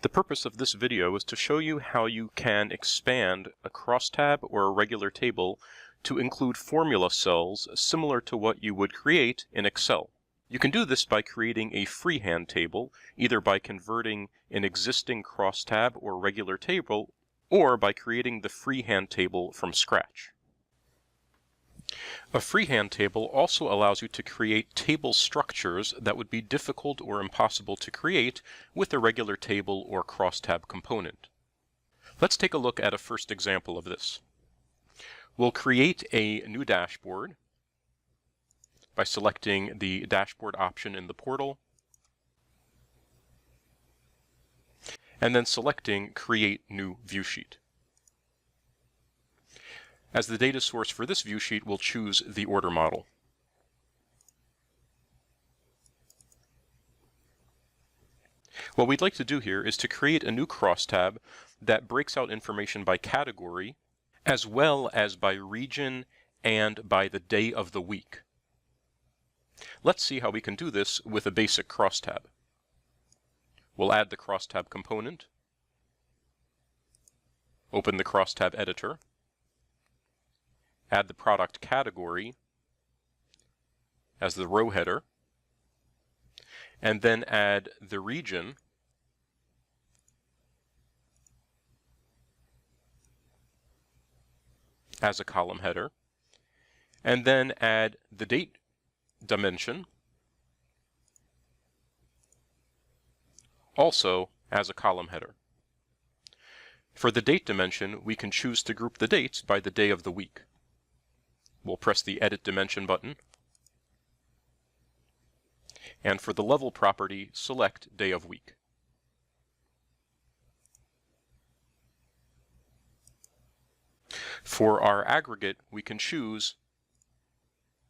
The purpose of this video is to show you how you can expand a crosstab or a regular table to include formula cells similar to what you would create in Excel. You can do this by creating a freehand table, either by converting an existing crosstab or regular table, or by creating the freehand table from scratch. A freehand table also allows you to create table structures that would be difficult or impossible to create with a regular table or crosstab component. Let's take a look at a first example of this. We'll create a new dashboard by selecting the dashboard option in the portal and then selecting Create New Viewsheet. As the data source for this viewsheet, we'll choose the order model. What we'd like to do here is to create a new crosstab that breaks out information by category, as well as by region and by the day of the week. Let's see how we can do this with a basic crosstab. We'll add the crosstab component, open the crosstab editor, add the product category as the row header, and then add the region as a column header, and then add the date dimension also as a column header. For the date dimension, we can choose to group the dates by the day of the week. We'll press the Edit Dimension button, and for the level property, select Day of Week. For our aggregate, we can choose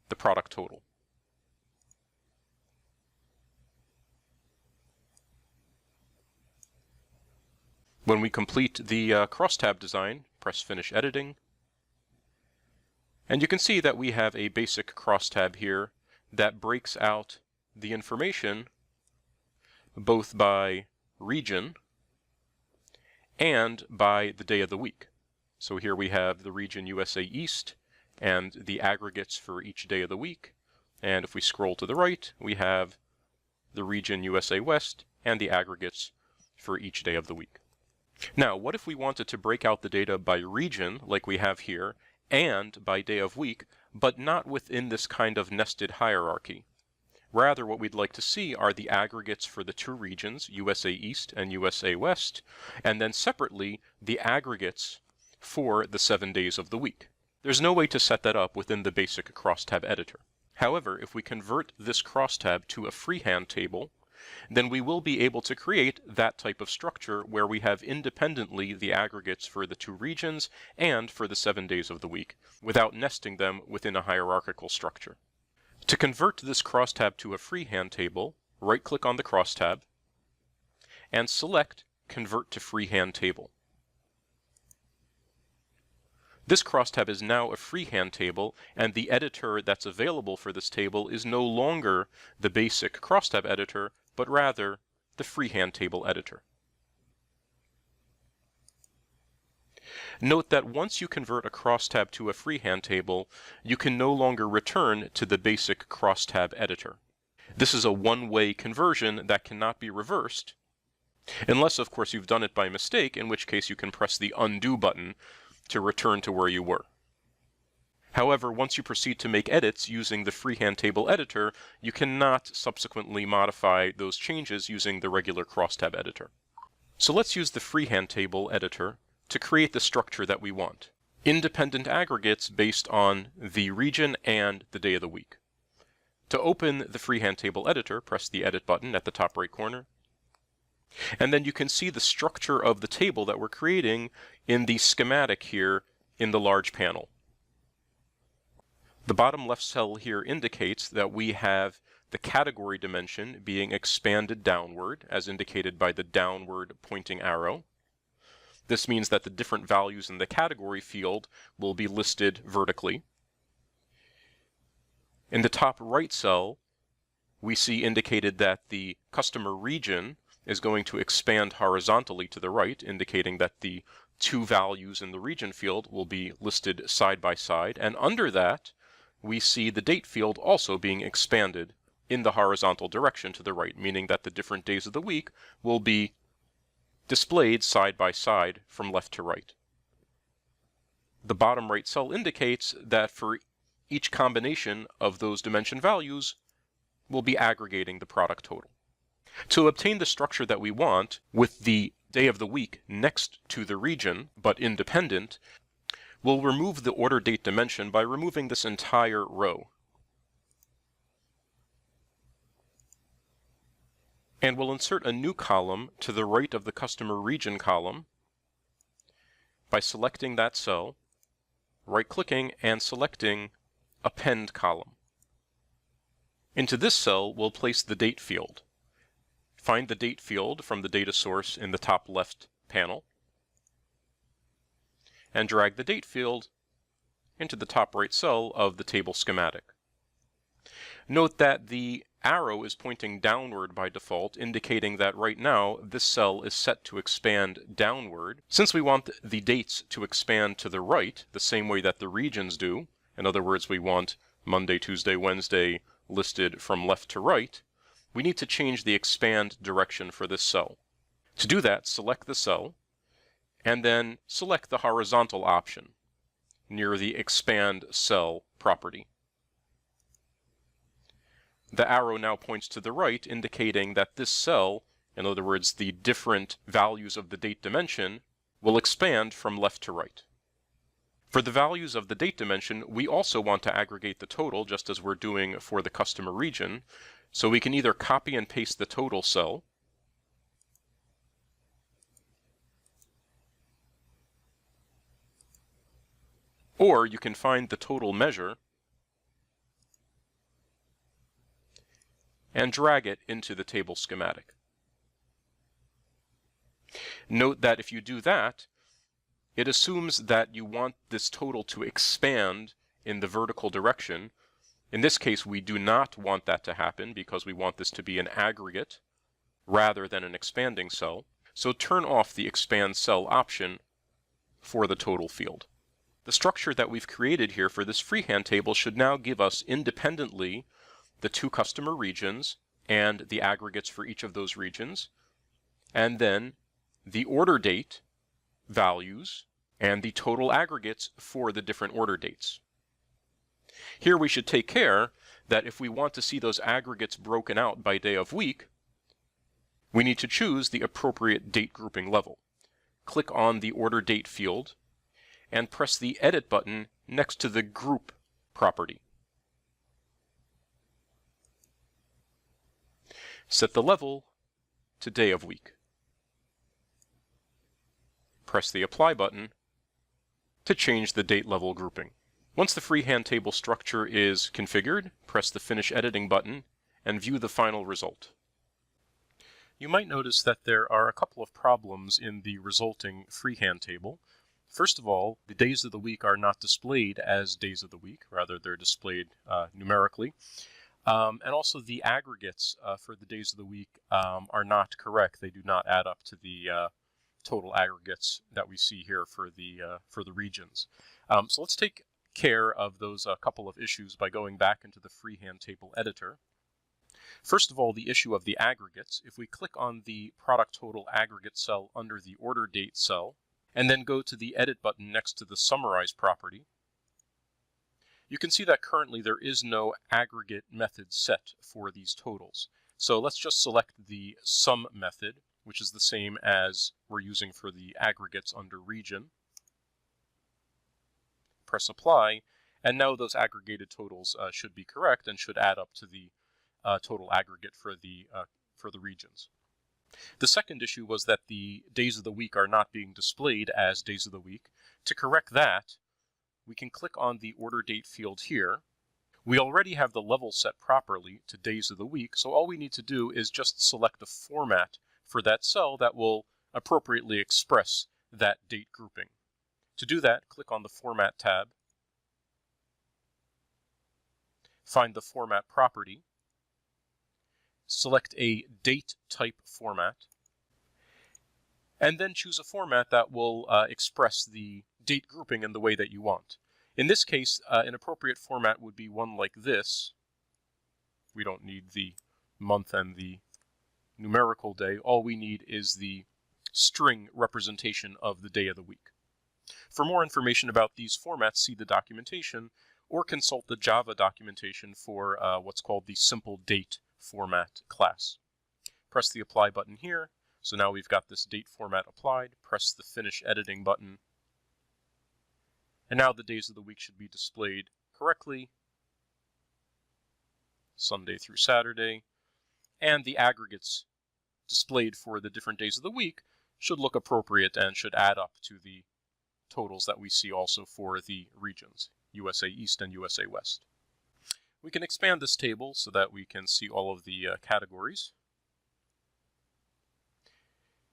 the product total. When we complete the crosstab design, press Finish Editing, and you can see that we have a basic crosstab here that breaks out the information both by region and by the day of the week. So here we have the region USA East and the aggregates for each day of the week. And if we scroll to the right, we have the region USA West and the aggregates for each day of the week. Now, what if we wanted to break out the data by region, like we have here, and by day of week, but not within this kind of nested hierarchy? Rather, what we'd like to see are the aggregates for the two regions, USA East and USA West, and then separately, the aggregates for the 7 days of the week. There's no way to set that up within the basic crosstab editor. However, if we convert this crosstab to a freehand table, then we will be able to create that type of structure where we have independently the aggregates for the two regions and for the 7 days of the week, without nesting them within a hierarchical structure. To convert this crosstab to a freehand table, right-click on the crosstab and select Convert to Freehand Table. This crosstab is now a freehand table, and the editor that's available for this table is no longer the basic crosstab editor, but rather the freehand table editor. Note that once you convert a crosstab to a freehand table, you can no longer return to the basic crosstab editor. This is a one-way conversion that cannot be reversed, unless, of course, you've done it by mistake, in which case you can press the undo button to return to where you were. However, once you proceed to make edits using the freehand table editor, you cannot subsequently modify those changes using the regular crosstab editor. So let's use the freehand table editor to create the structure that we want. Independent aggregates based on the region and the day of the week. To open the freehand table editor, press the Edit button at the top right corner. And then you can see the structure of the table that we're creating in the schematic here in the large panel. The bottom left cell here indicates that we have the category dimension being expanded downward, as indicated by the downward pointing arrow. This means that the different values in the category field will be listed vertically. In the top right cell, we see indicated that the customer region is going to expand horizontally to the right, indicating that the two values in the region field will be listed side by side, and under that we see the date field also being expanded in the horizontal direction to the right, meaning that the different days of the week will be displayed side by side from left to right. The bottom right cell indicates that for each combination of those dimension values, we'll be aggregating the product total. To obtain the structure that we want with the day of the week next to the region, but independent, we'll remove the order date dimension by removing this entire row. And we'll insert a new column to the right of the customer region column by selecting that cell, right-clicking, and selecting Append Column. Into this cell, we'll place the date field. Find the date field from the data source in the top left panel, and drag the date field into the top right cell of the table schematic. Note that the arrow is pointing downward by default, indicating that right now this cell is set to expand downward. Since we want the dates to expand to the right, the same way that the regions do, in other words, we want Monday, Tuesday, Wednesday listed from left to right, we need to change the expand direction for this cell. To do that, select the cell, and then select the horizontal option near the Expand Cell property. The arrow now points to the right, indicating that this cell, in other words, the different values of the date dimension, will expand from left to right. For the values of the date dimension, we also want to aggregate the total, just as we're doing for the customer region. So we can either copy and paste the total cell, or you can find the total measure and drag it into the table schematic. Note that if you do that, it assumes that you want this total to expand in the vertical direction. In this case, we do not want that to happen because we want this to be an aggregate rather than an expanding cell. So turn off the Expand Cell option for the total field. The structure that we've created here for this freehand table should now give us independently the two customer regions and the aggregates for each of those regions, and then the order date values and the total aggregates for the different order dates. Here we should take care that if we want to see those aggregates broken out by day of week, we need to choose the appropriate date grouping level. Click on the order date field and press the Edit button next to the Group property. Set the level to day of week. Press the Apply button to change the date level grouping. Once the freehand table structure is configured, press the Finish Editing button and view the final result. You might notice that there are a couple of problems in the resulting freehand table. First of all, the days of the week are not displayed as days of the week, rather they're displayed numerically. And also the aggregates for the days of the week are not correct. They do not add up to the total aggregates that we see here for the regions. So let's take care of those couple of issues by going back into the freehand table editor. First of all, the issue of the aggregates. If we click on the product total aggregate cell under the order date cell, and then go to the Edit button next to the Summarize property, you can see that currently there is no aggregate method set for these totals. So let's just select the Sum method, which is the same as we're using for the aggregates under Region. Press Apply, and now those aggregated totals should be correct and should add up to the total aggregate for the regions. The second issue was that the days of the week are not being displayed as days of the week. To correct that, we can click on the order date field here. We already have the level set properly to days of the week, so all we need to do is just select a format for that cell that will appropriately express that date grouping. To do that, click on the Format tab, find the Format property, select a date type format, and then choose a format that will express the date grouping in the way that you want. In this case, an appropriate format would be one like this. We don't need the month and the numerical day. All we need is the string representation of the day of the week. For more information about these formats, see the documentation or consult the Java documentation for what's called the simple date format class. Press the apply button here. So now we've got this date format applied. Press the finish editing button. And now the days of the week should be displayed correctly, Sunday through Saturday, and the aggregates displayed for the different days of the week should look appropriate and should add up to the totals that we see also for the regions, USA East and USA West. We can expand this table so that we can see all of the categories.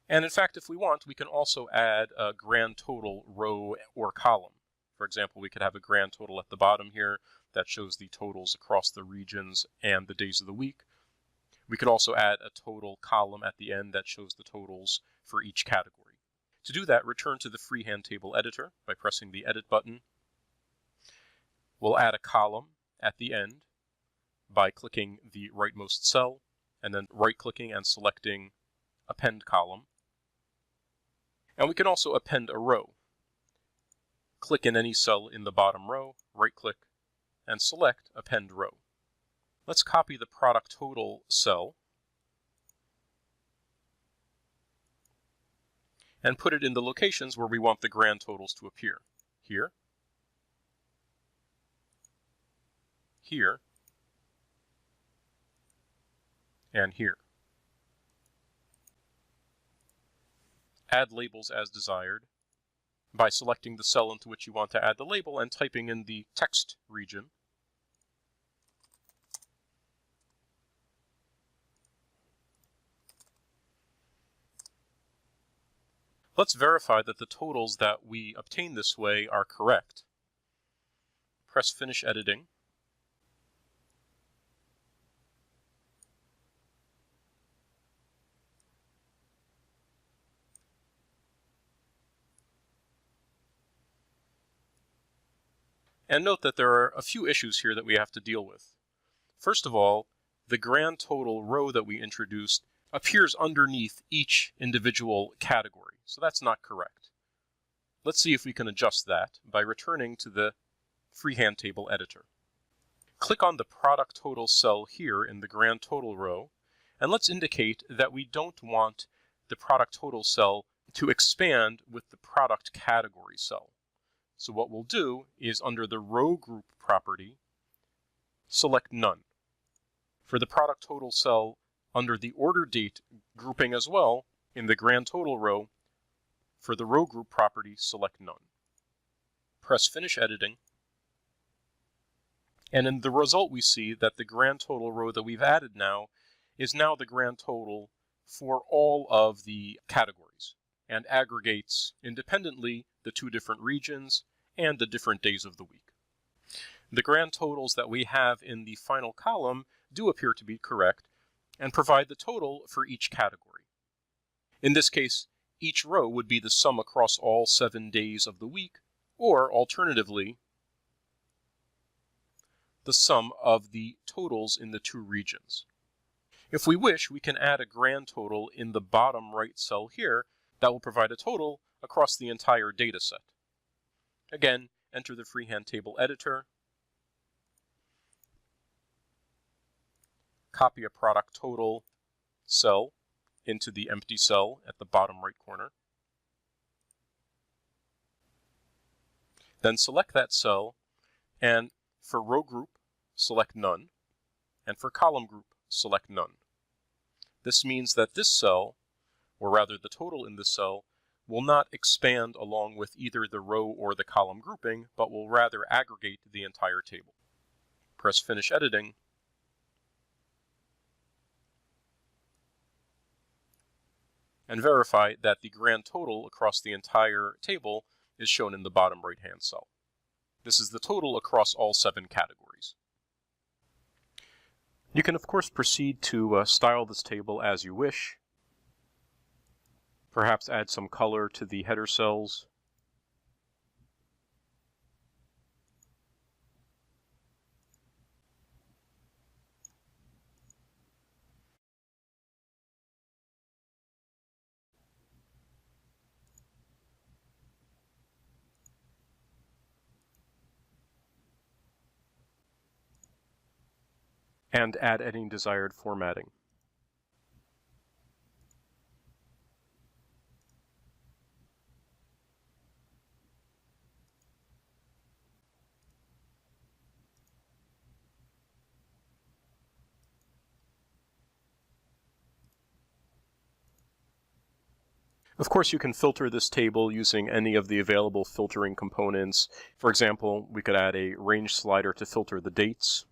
And in fact, if we want, we can also add a grand total row or column. For example, we could have a grand total at the bottom here that shows the totals across the regions and the days of the week. We could also add a total column at the end that shows the totals for each category. To do that, return to the freehand table editor by pressing the edit button. We'll add a column at the end by clicking the rightmost cell and then right-clicking and selecting append column. And we can also append a row. Click in any cell in the bottom row, right-click, and select append row. Let's copy the product total cell and put it in the locations where we want the grand totals to appear. Here, here, and here. Add labels as desired by selecting the cell into which you want to add the label and typing in the text region. Let's verify that the totals that we obtain this way are correct. Press Finish Editing. And note that there are a few issues here that we have to deal with. First of all, the grand total row that we introduced appears underneath each individual category, so that's not correct. Let's see if we can adjust that by returning to the freehand table editor. Click on the product total cell here in the grand total row, and let's indicate that we don't want the product total cell to expand with the product category cell. So what we'll do is under the row group property, select none. For the product total cell under the order date grouping as well, in the grand total row, for the row group property, select none. Press Finish Editing. And in the result we see that the grand total row that we've added now is now the grand total for all of the categories and aggregates independently the two different regions and the different days of the week. The grand totals that we have in the final column do appear to be correct and provide the total for each category. In this case, each row would be the sum across all 7 days of the week, or alternatively, the sum of the totals in the two regions. If we wish, we can add a grand total in the bottom right cell here that will provide a total across the entire data set. Again, enter the freehand table editor, copy a product total cell into the empty cell at the bottom right corner. Then select that cell, and for row group, select none, and for column group, select none. This means that this cell, or rather the total in this cell, will not expand along with either the row or the column grouping, but will rather aggregate the entire table. Press Finish Editing. And verify that the grand total across the entire table is shown in the bottom right-hand cell. This is the total across all 7 categories. You can, of course, proceed to style this table as you wish. Perhaps add some color to the header cells. And add any desired formatting. Of course, you can filter this table using any of the available filtering components. For example, we could add a range slider to filter the dates.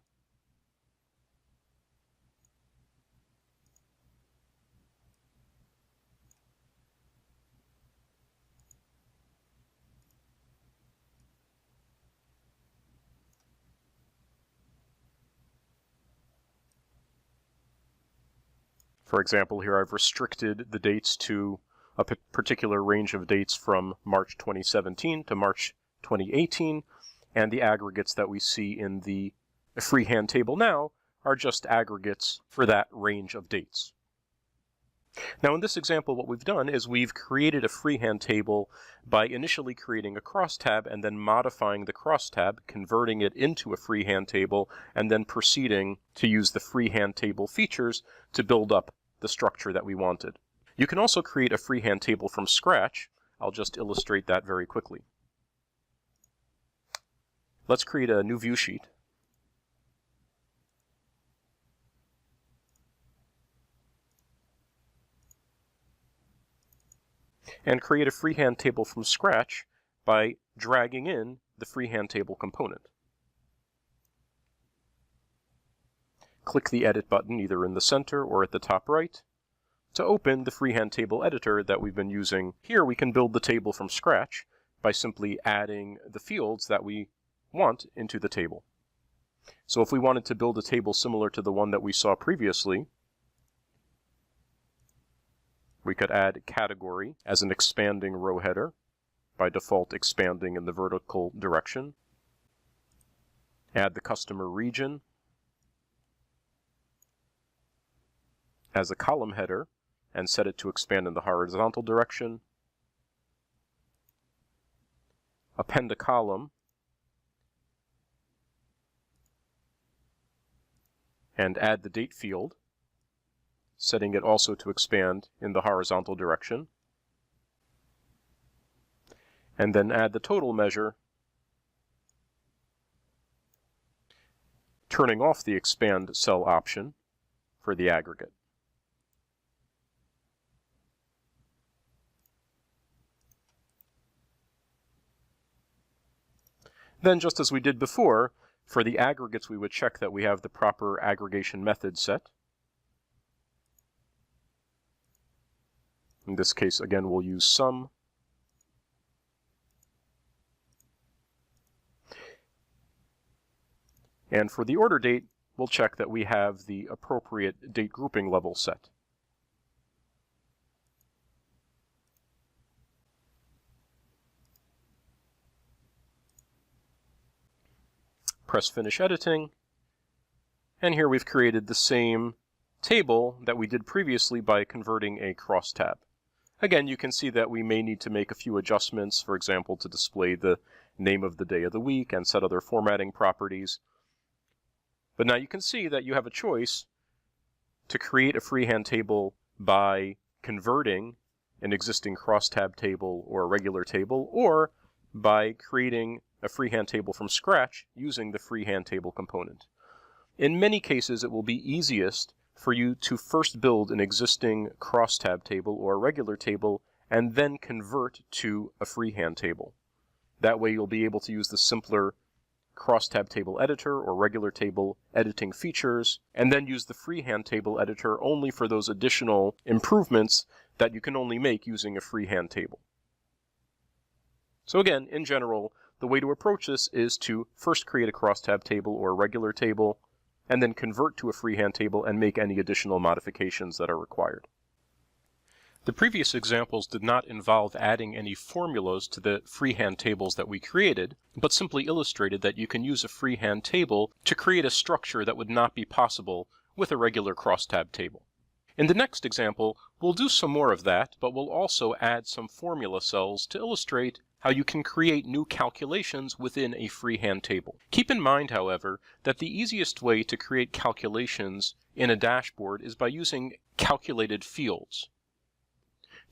For example, here I've restricted the dates to a particular range of dates from March 2017 to March 2018, and the aggregates that we see in the freehand table now are just aggregates for that range of dates. Now in this example, what we've done is we've created a freehand table by initially creating a crosstab and then modifying the crosstab, converting it into a freehand table, and then proceeding to use the freehand table features to build up the structure that we wanted. You can also create a freehand table from scratch. I'll just illustrate that very quickly. Let's create a new view sheet. And create a freehand table from scratch by dragging in the freehand table component. Click the Edit button either in the center or at the top right to open the freehand table editor that we've been using. Here we can build the table from scratch by simply adding the fields that we want into the table. So if we wanted to build a table similar to the one that we saw previously, we could add category as an expanding row header, by default expanding in the vertical direction. Add the customer region as a column header and set it to expand in the horizontal direction. Append a column and add the date field, setting it also to expand in the horizontal direction. And then add the total measure, turning off the expand cell option for the aggregate. Then, just as we did before, for the aggregates we would check that we have the proper aggregation method set. In this case, again, we'll use sum. And for the order date, we'll check that we have the appropriate date grouping level set. Press Finish Editing, and here we've created the same table that we did previously by converting a crosstab. Again, you can see that we may need to make a few adjustments, for example, to display the name of the day of the week and set other formatting properties. But now you can see that you have a choice to create a freehand table by converting an existing crosstab table or a regular table, or by creating a freehand table from scratch using the freehand table component. In many cases, it will be easiest for you to first build an existing crosstab table or a regular table and then convert to a freehand table. That way you'll be able to use the simpler crosstab table editor or regular table editing features, and then use the freehand table editor only for those additional improvements that you can only make using a freehand table. So again, in general, the way to approach this is to first create a crosstab table or a regular table, and then convert to a freehand table and make any additional modifications that are required. The previous examples did not involve adding any formulas to the freehand tables that we created, but simply illustrated that you can use a freehand table to create a structure that would not be possible with a regular crosstab table. In the next example, we'll do some more of that, but we'll also add some formula cells to illustrate how you can create new calculations within a freehand table. Keep in mind, however, that the easiest way to create calculations in a dashboard is by using calculated fields.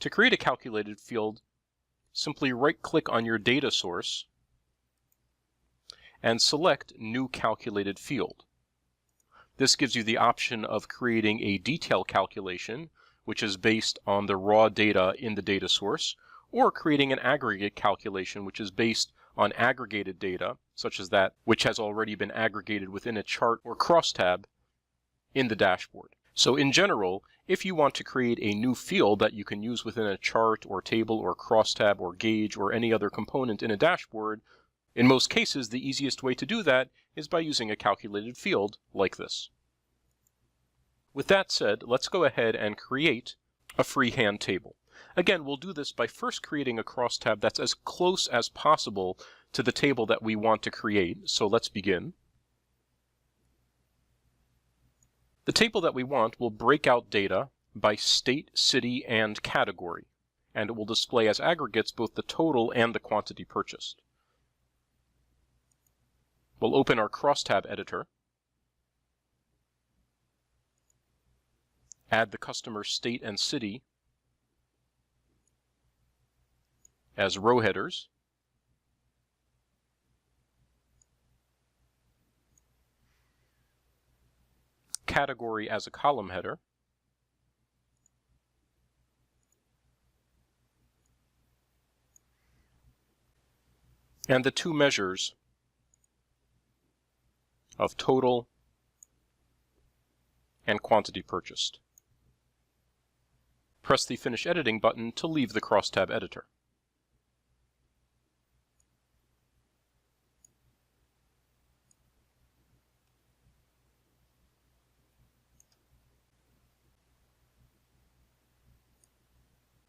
To create a calculated field, simply right-click on your data source and select New Calculated Field. This gives you the option of creating a detail calculation, which is based on the raw data in the data source, or creating an aggregate calculation, which is based on aggregated data, such as that which has already been aggregated within a chart or crosstab in the dashboard. So in general, if you want to create a new field that you can use within a chart or table or crosstab or gauge or any other component in a dashboard, in most cases, the easiest way to do that is by using a calculated field like this. With that said, let's go ahead and create a freehand table. Again, we'll do this by first creating a crosstab that's as close as possible to the table that we want to create. So let's begin. The table that we want will break out data by state, city, and category, and it will display as aggregates both the total and the quantity purchased. We'll open our crosstab editor, add the customer state and city as row headers, category as a column header, and the two measures of total and quantity purchased. Press the Finish Editing button to leave the crosstab editor.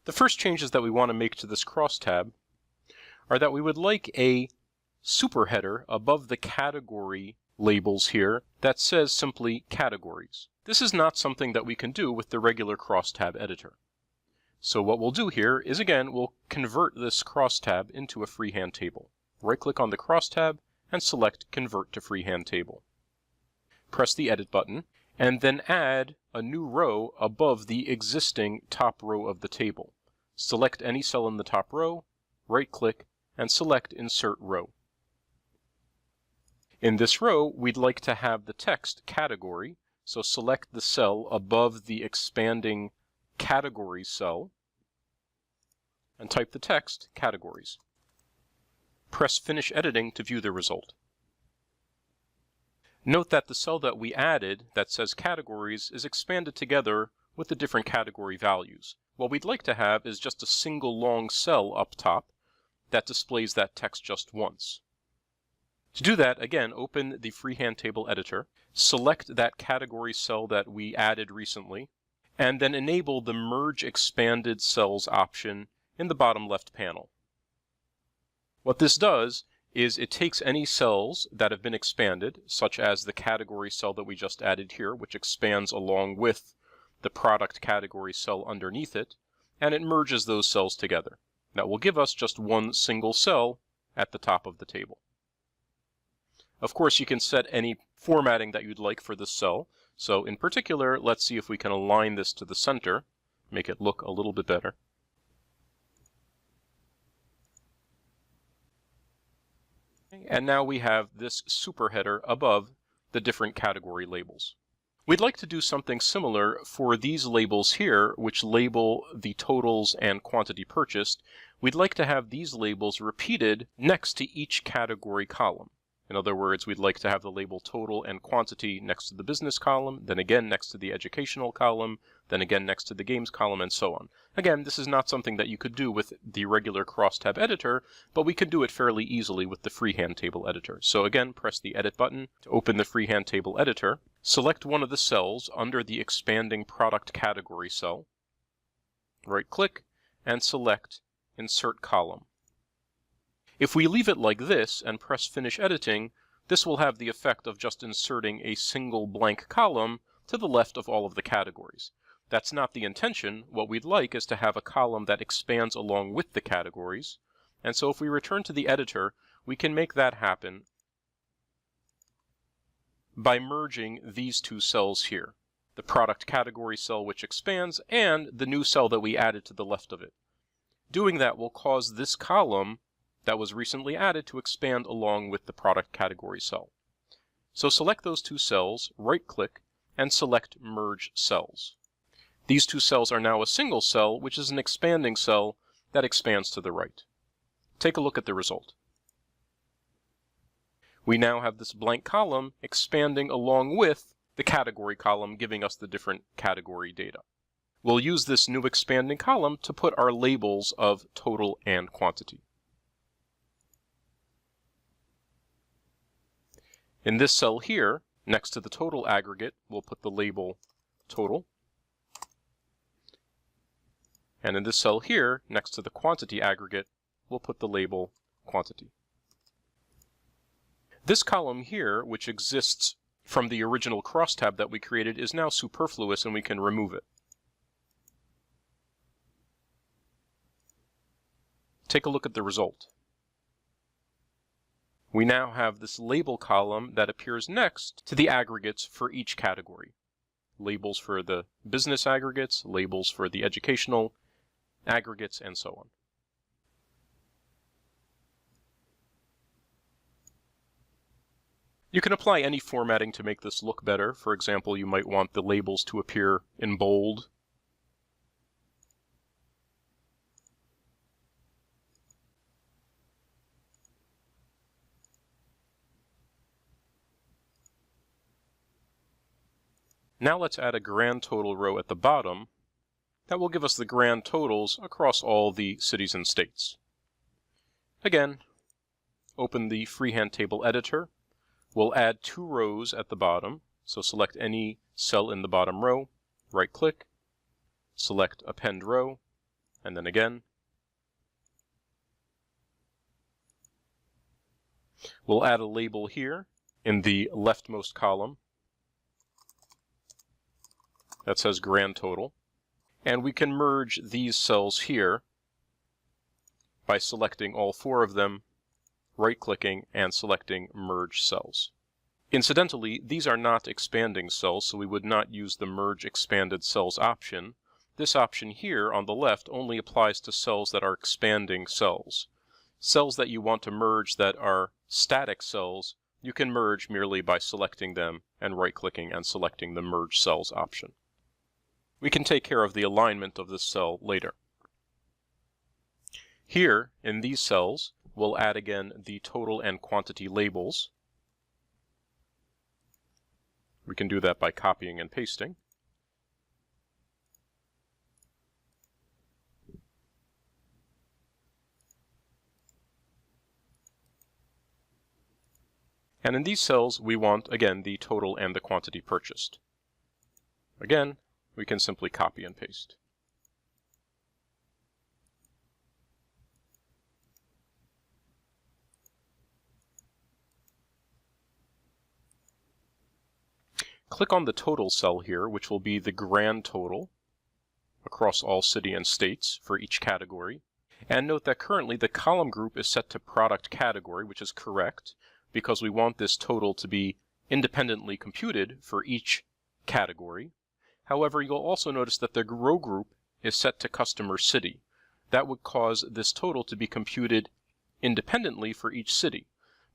The first changes that we want to make to this crosstab are that we would like a superheader above the category labels here that says simply categories. This is not something that we can do with the regular crosstab editor. So what we'll do here is, again, we'll convert this crosstab into a freehand table. Right-click on the crosstab and select Convert to Freehand Table. Press the Edit button, and then add a new row above the existing top row of the table. Select any cell in the top row, right-click, and select Insert Row. In this row, we'd like to have the text category, so select the cell above the expanding categories cell and type the text categories. Press Finish Editing to view the result. Note that the cell that we added that says categories is expanded together with the different category values. What we'd like to have is just a single long cell up top that displays that text just once. To do that, again, open the Freehand Table Editor, select that category cell that we added recently, and then enable the Merge Expanded Cells option in the bottom left panel. What this does is it takes any cells that have been expanded, such as the category cell that we just added here, which expands along with the product category cell underneath it, and it merges those cells together. That will give us just one single cell at the top of the table. Of course, you can set any formatting that you'd like for this cell. So in particular, let's see if we can align this to the center, make it look a little bit better. And now we have this superheader above the different category labels. We'd like to do something similar for these labels here, which label the totals and quantity purchased. We'd like to have these labels repeated next to each category column. In other words, we'd like to have the label total and quantity next to the business column, then again next to the educational column, then again next to the games column, and so on. Again, this is not something that you could do with the regular crosstab editor, but we can do it fairly easily with the Freehand Table Editor. So again, press the Edit button to open the Freehand Table Editor. Select one of the cells under the expanding product category cell, right-click, and select Insert Column. If we leave it like this and press Finish Editing, this will have the effect of just inserting a single blank column to the left of all of the categories. That's not the intention. What we'd like is to have a column that expands along with the categories. And so if we return to the editor, we can make that happen by merging these two cells here, the product category cell which expands and the new cell that we added to the left of it. Doing that will cause this column that was recently added to expand along with the product category cell. So select those two cells, right-click, and select Merge Cells. These two cells are now a single cell, which is an expanding cell that expands to the right. Take a look at the result. We now have this blank column expanding along with the category column, giving us the different category data. We'll use this new expanding column to put our labels of total and quantity. In this cell here, next to the total aggregate, we'll put the label total. And in this cell here, next to the quantity aggregate, we'll put the label quantity. This column here, which exists from the original crosstab that we created, is now superfluous and we can remove it. Take a look at the result. We now have this label column that appears next to the aggregates for each category. Labels for the business aggregates, labels for the educational aggregates, and so on. You can apply any formatting to make this look better. For example, you might want the labels to appear in bold. Now let's add a grand total row at the bottom that will give us the grand totals across all the cities and states. Again, open the freehand table editor. We'll add two rows at the bottom, so select any cell in the bottom row, right-click, select Append Row, and then again. We'll add a label here in the leftmost column that says Grand Total, and we can merge these cells here by selecting all four of them, right-clicking, and selecting Merge Cells. Incidentally, these are not expanding cells, so we would not use the Merge Expanded Cells option. This option here on the left only applies to cells that are expanding cells. Cells that you want to merge that are static cells, you can merge merely by selecting them and right-clicking and selecting the Merge Cells option. We can take care of the alignment of this cell later. Here, in these cells, we'll add again the total and quantity labels. We can do that by copying and pasting. And in these cells, we want, again, the total and the quantity purchased. Again, we can simply copy and paste. Click on the total cell here, which will be the grand total across all city and states for each category. And note that currently the column group is set to product category, which is correct, because we want this total to be independently computed for each category. However, you'll also notice that the row group is set to customer city. That would cause this total to be computed independently for each city.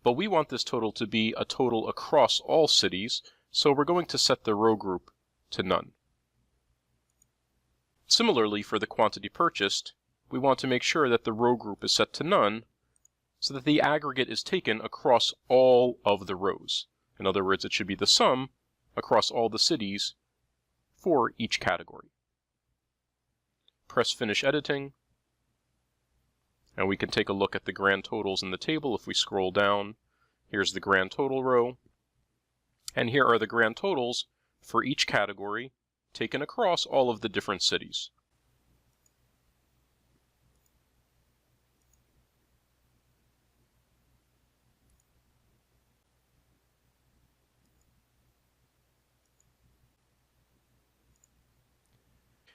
But we want this total to be a total across all cities, so we're going to set the row group to none. Similarly, for the quantity purchased, we want to make sure that the row group is set to none so that the aggregate is taken across all of the rows. In other words, it should be the sum across all the cities for each category. Press Finish Editing, and we can take a look at the grand totals in the table. If we scroll down, here's the grand total row, and here are the grand totals for each category taken across all of the different cities.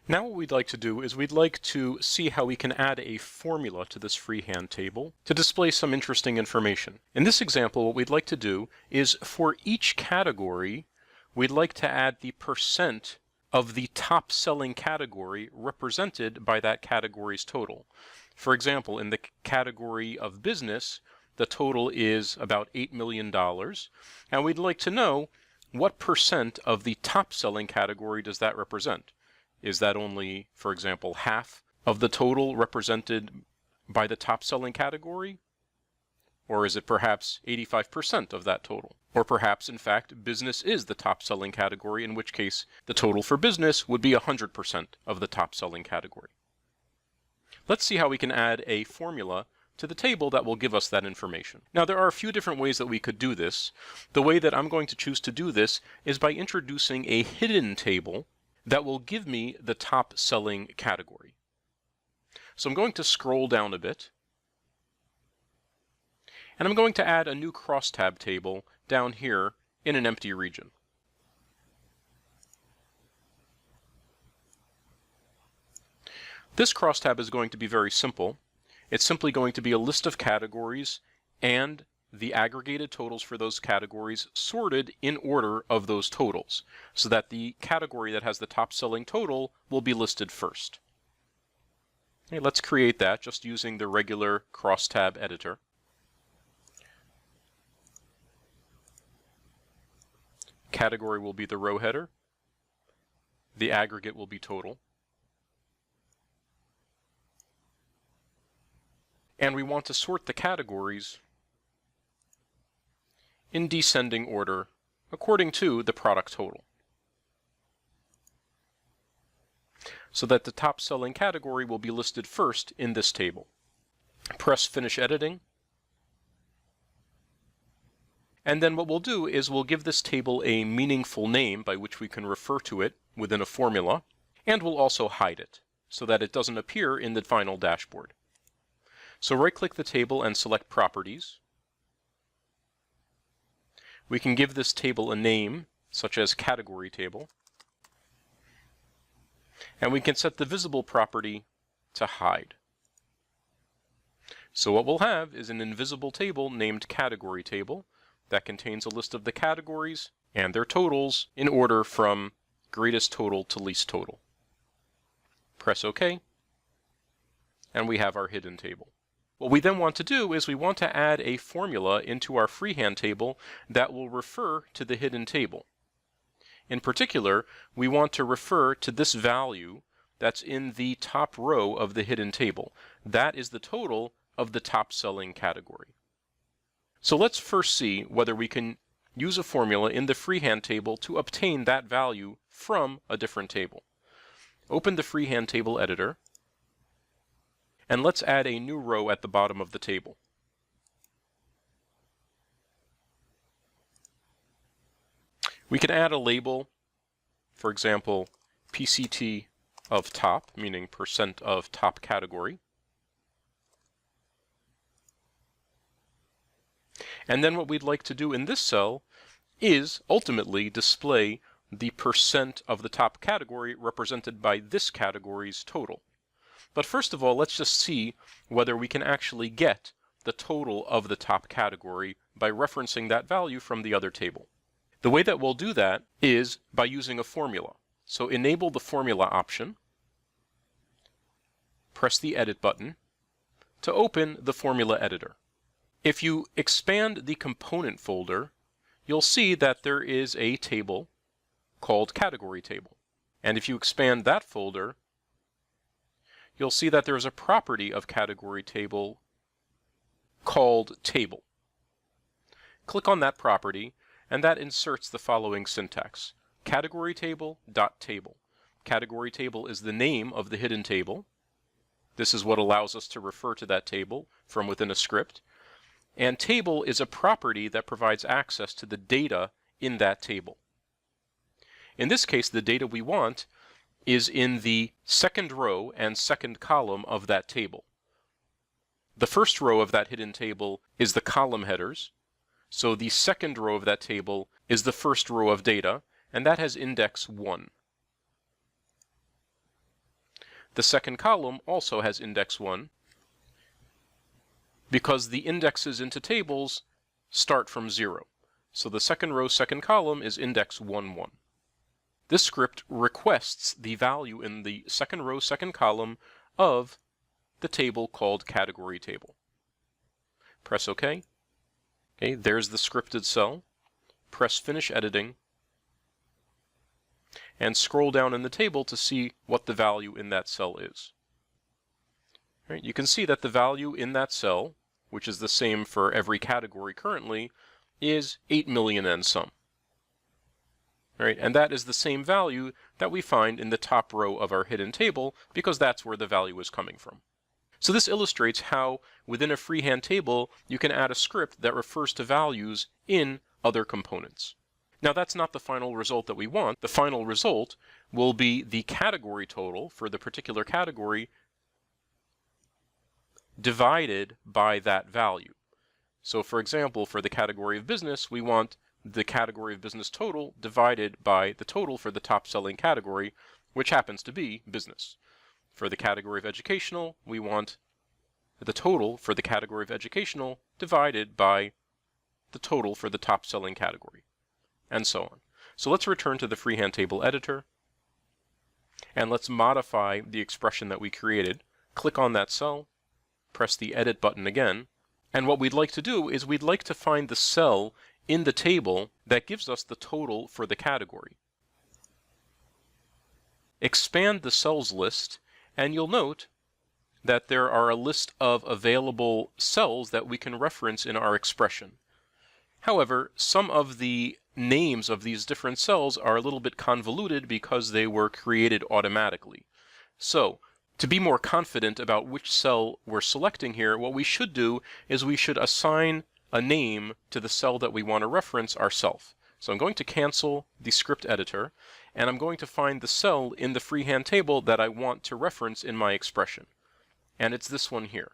Now what we'd like to do is we'd like to see how we can add a formula to this freehand table to display some interesting information. In this example, what we'd like to do is for each category, we'd like to add the percent of the top selling category represented by that category's total. For example, in the category of business, the total is about $8 million, and we'd like to know what percent of the top selling category does that represent. Is that only, for example, half of the total represented by the top selling category? Or is it perhaps 85% of that total? Or perhaps, in fact, business is the top selling category, in which case the total for business would be 100% of the top selling category. Let's see how we can add a formula to the table that will give us that information. Now, there are a few different ways that we could do this. The way that I'm going to choose to do this is by introducing a hidden table that will give me the top selling category. So I'm going to scroll down a bit, and I'm going to add a new crosstab table down here in an empty region. This crosstab is going to be very simple. It's simply going to be a list of categories and the aggregated totals for those categories sorted in order of those totals, so that the category that has the top selling total will be listed first. Okay, let's create that just using the regular crosstab editor. Category will be the row header. The aggregate will be total. And we want to sort the categories in descending order according to the product total, so that the top selling category will be listed first in this table. Press Finish Editing. And then what we'll do is we'll give this table a meaningful name by which we can refer to it within a formula, and we'll also hide it so that it doesn't appear in the final dashboard. So right-click the table and select Properties. We can give this table a name, such as Category Table, and we can set the visible property to Hide. So what we'll have is an invisible table named Category Table that contains a list of the categories and their totals in order from greatest total to least total. Press OK, and we have our hidden table. What we then want to do is we want to add a formula into our freehand table that will refer to the hidden table. In particular, we want to refer to this value that's in the top row of the hidden table. That is the total of the top selling category. So let's first see whether we can use a formula in the freehand table to obtain that value from a different table. Open the freehand table editor, and let's add a new row at the bottom of the table. We can add a label, for example, PCT of top, meaning percent of top category. And then what we'd like to do in this cell is ultimately display the percent of the top category represented by this category's total. But first of all, let's just see whether we can actually get the total of the top category by referencing that value from the other table. The way that we'll do that is by using a formula. So enable the formula option, press the edit button to open the formula editor. If you expand the component folder, you'll see that there is a table called Category Table. And if you expand that folder, you'll see that there's a property of Category Table called Table. Click on that property, and that inserts the following syntax: Category Table dot table. Category Table is the name of the hidden table. This is what allows us to refer to that table from within a script. And table is a property that provides access to the data in that table. In this case, the data we want is in the second row and second column of that table. The first row of that hidden table is the column headers, so the second row of that table is the first row of data, and that has index 1. The second column also has index 1 because the indexes into tables start from 0. So the second row, second column is index 1, 1. This script requests the value in the second row, second column of the table called category table. Press OK. Okay, there's the scripted cell. Press Finish Editing, and scroll down in the table to see what the value in that cell is. Right, you can see that the value in that cell, which is the same for every category currently, is 8 million and some. Right, and that is the same value that we find in the top row of our hidden table, because that's where the value is coming from. So this illustrates how, within a freehand table, you can add a script that refers to values in other components. Now that's not the final result that we want. The final result will be the category total for the particular category divided by that value. So for example, for the category of business, we want the category of business total divided by the total for the top selling category, which happens to be business. For the category of educational, we want the total for the category of educational divided by the total for the top selling category, and so on. So let's return to the freehand table editor, and let's modify the expression that we created. Click on that cell, press the edit button again, and what we'd like to do is we'd like to find the cell in the table that gives us the total for the category. Expand the cells list, and you'll note that there are a list of available cells that we can reference in our expression. However, some of the names of these different cells are a little bit convoluted because they were created automatically. So, to be more confident about which cell we're selecting here, what we should do is we should assign a name to the cell that we want to reference ourselves. So I'm going to cancel the script editor, and I'm going to find the cell in the freehand table that I want to reference in my expression. And it's this one here.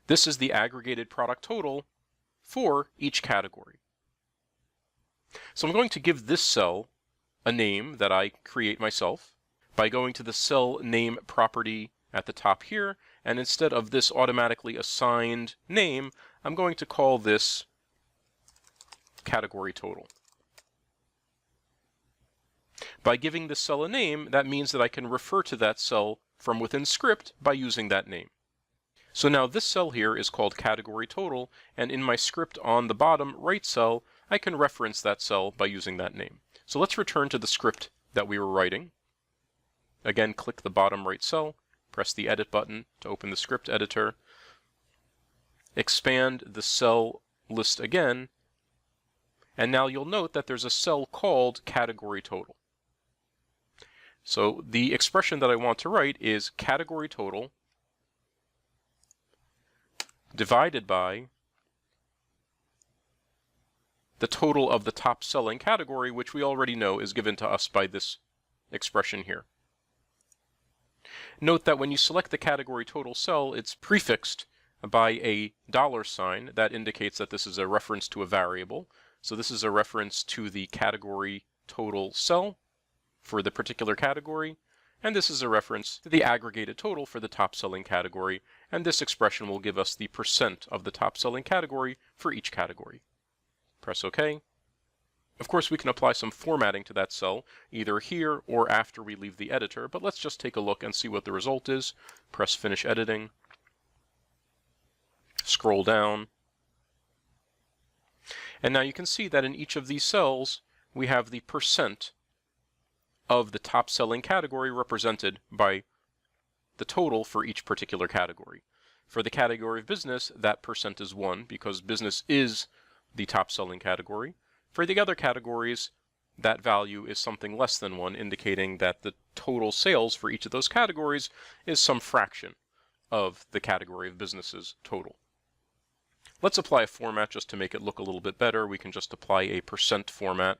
This is the aggregated product total for each category. So I'm going to give this cell a name that I create myself by going to the cell name property at the top here, and instead of this automatically assigned name, I'm going to call this category total. By giving this cell a name, that means that I can refer to that cell from within script by using that name. So now this cell here is called category total, and in my script on the bottom right cell, I can reference that cell by using that name. So let's return to the script that we were writing. Again, click the bottom right cell, press the edit button to open the script editor, expand the cell list again, and now you'll note that there's a cell called category total. So the expression that I want to write is category total divided by the total of the top selling category, which we already know is given to us by this expression here. Note that when you select the category total cell, it's prefixed by a $sign that indicates that this is a reference to a variable. So this is a reference to the category total cell for the particular category, and this is a reference to the aggregated total for the top selling category, and this expression will give us the percent of the top selling category for each category. Press OK. Of course, we can apply some formatting to that cell, either here or after we leave the editor, but let's just take a look and see what the result is. Press Finish Editing. Scroll down. And now you can see that in each of these cells, we have the percent of the top selling category represented by the total for each particular category. For the category of business, that percent is 1 because business is the top selling category. For the other categories, that value is something less than 1, indicating that the total sales for each of those categories is some fraction of the category of business's total. Let's apply a format just to make it look a little bit better. We can just apply a percent format.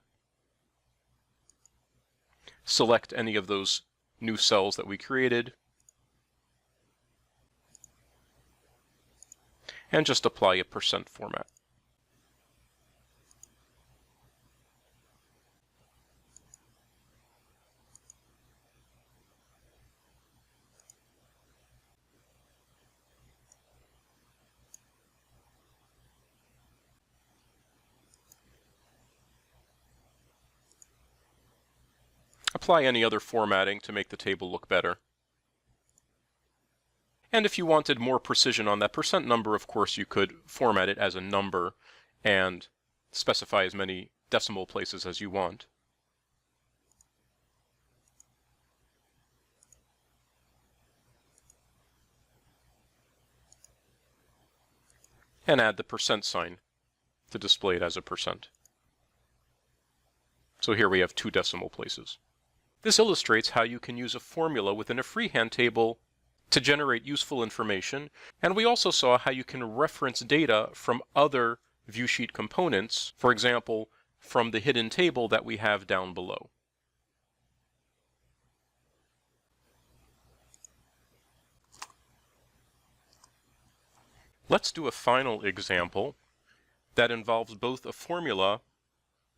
Select any of those new cells that we created, and just apply a percent format. apply any other formatting to make the table look better. And if you wanted more precision on that percent number, of course, you could format it as a number and specify as many decimal places as you want. And add the percent sign to display it as a percent. So here we have 2 decimal places. This illustrates how you can use a formula within a freehand table to generate useful information, and we also saw how you can reference data from other viewsheet components, for example, from the hidden table that we have down below. Let's do a final example that involves both a formula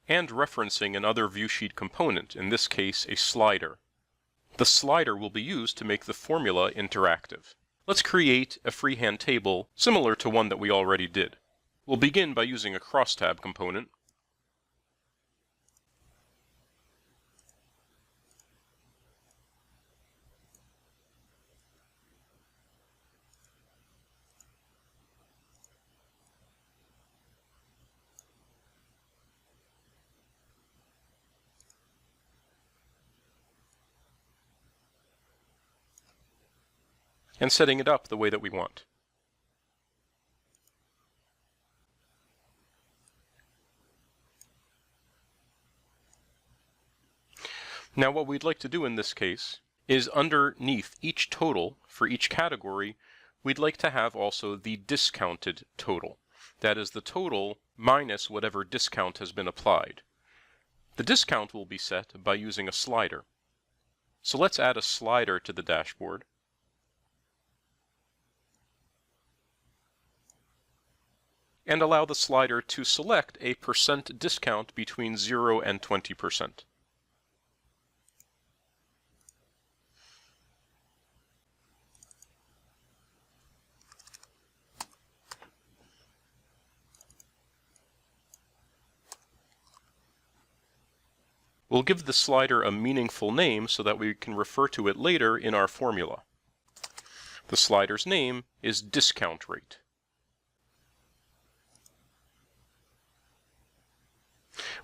and referencing another viewsheet component, in this case a slider. The slider will be used to make the formula interactive. Let's create a freehand table similar to one that we already did. We'll begin by using a crosstab component. And setting it up the way that we want. Now what we'd like to do in this case is underneath each total for each category, we'd like to have also the discounted total. That is the total minus whatever discount has been applied. The discount will be set by using a slider. So let's add a slider to the dashboard. And allow the slider to select a percent discount between 0 and 20%. We'll give the slider a meaningful name so that we can refer to it later in our formula. The slider's name is discount rate.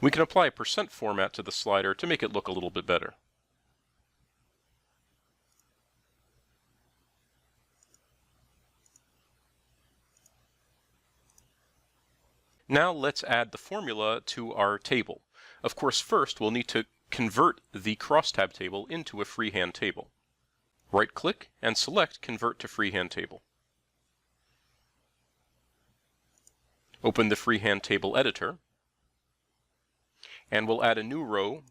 We can apply a percent format to the slider to make it look a little bit better. Now let's add the formula to our table. Of course, first we'll need to convert the crosstab table into a freehand table. Right-click and select Convert to Freehand Table. Open the freehand table editor, and we'll add a new row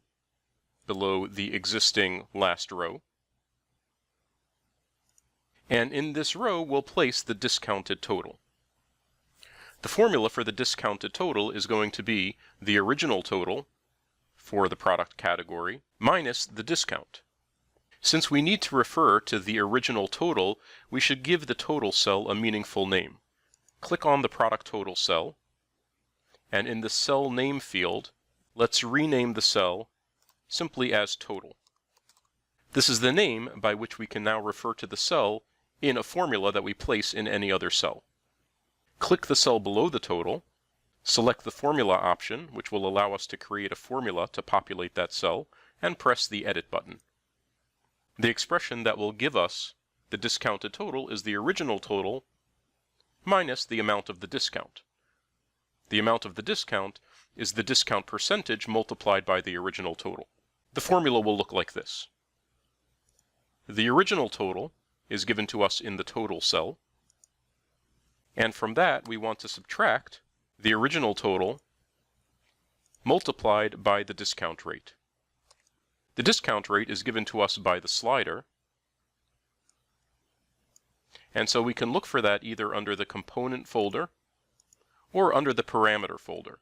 below the existing last row. And in this row, we'll place the discounted total. The formula for the discounted total is going to be the original total for the product category minus the discount. Since we need to refer to the original total, we should give the total cell a meaningful name. Click on the product total cell, and in the cell name field, let's rename the cell simply as total. This is the name by which we can now refer to the cell in a formula that we place in any other cell. Click the cell below the total, select the formula option, which will allow us to create a formula to populate that cell, and press the edit button. The expression that will give us the discounted total is the original total minus the amount of the discount. The amount of the discount is the discount percentage multiplied by the original total. The formula will look like this. The original total is given to us in the total cell, and from that we want to subtract the original total multiplied by the discount rate. The discount rate is given to us by the slider, and so we can look for that either under the component folder or under the parameter folder.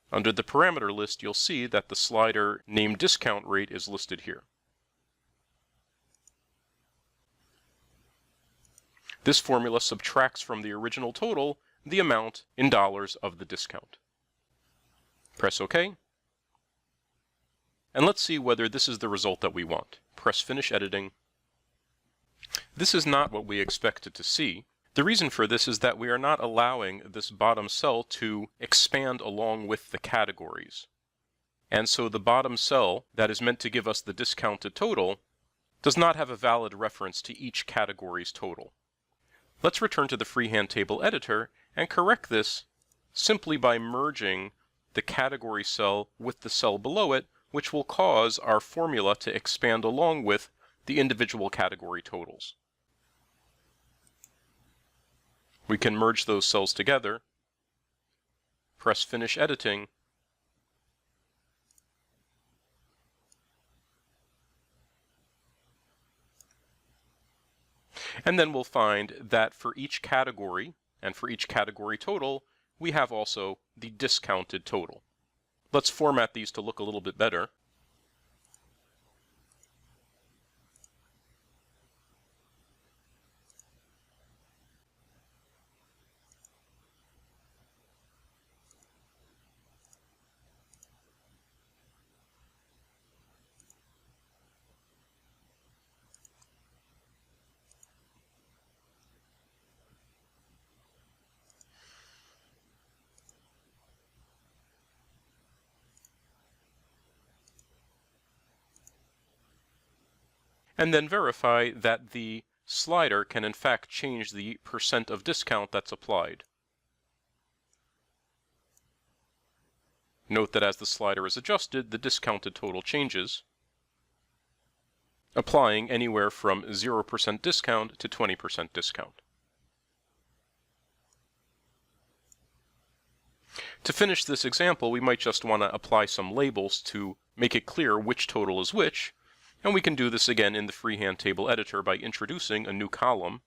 Under the parameter list, you'll see that the slider named discount rate is listed here. This formula subtracts from the original total the amount in dollars of the discount. Press OK. And let's see whether this is the result that we want. Press Finish Editing. This is not what we expected to see. The reason for this is that we are not allowing this bottom cell to expand along with the categories. And so the bottom cell that is meant to give us the discounted total does not have a valid reference to each category's total. Let's return to the freehand table editor and correct this simply by merging the category cell with the cell below it, which will cause our formula to expand along with the individual category totals. We can merge those cells together, press Finish Editing, and then we'll find that for each category and for each category total, we have also the discounted total. Let's format these to look a little bit better. And then verify that the slider can in fact change the percent of discount that's applied. Note that as the slider is adjusted, the discounted total changes, applying anywhere from 0% discount to 20% discount. To finish this example, we might just want to apply some labels to make it clear which total is which, and we can do this again in the freehand table editor by introducing a new column.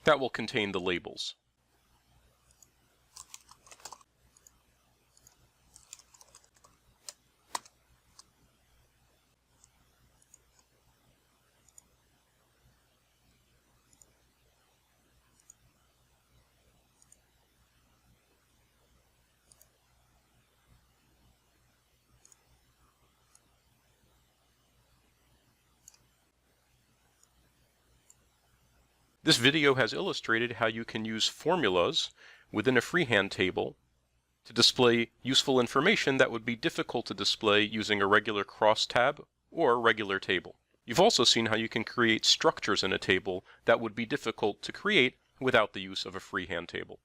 That will contain the labels. This video has illustrated how you can use formulas within a freehand table to display useful information that would be difficult to display using a regular crosstab or regular table. You've also seen how you can create structures in a table that would be difficult to create without the use of a freehand table.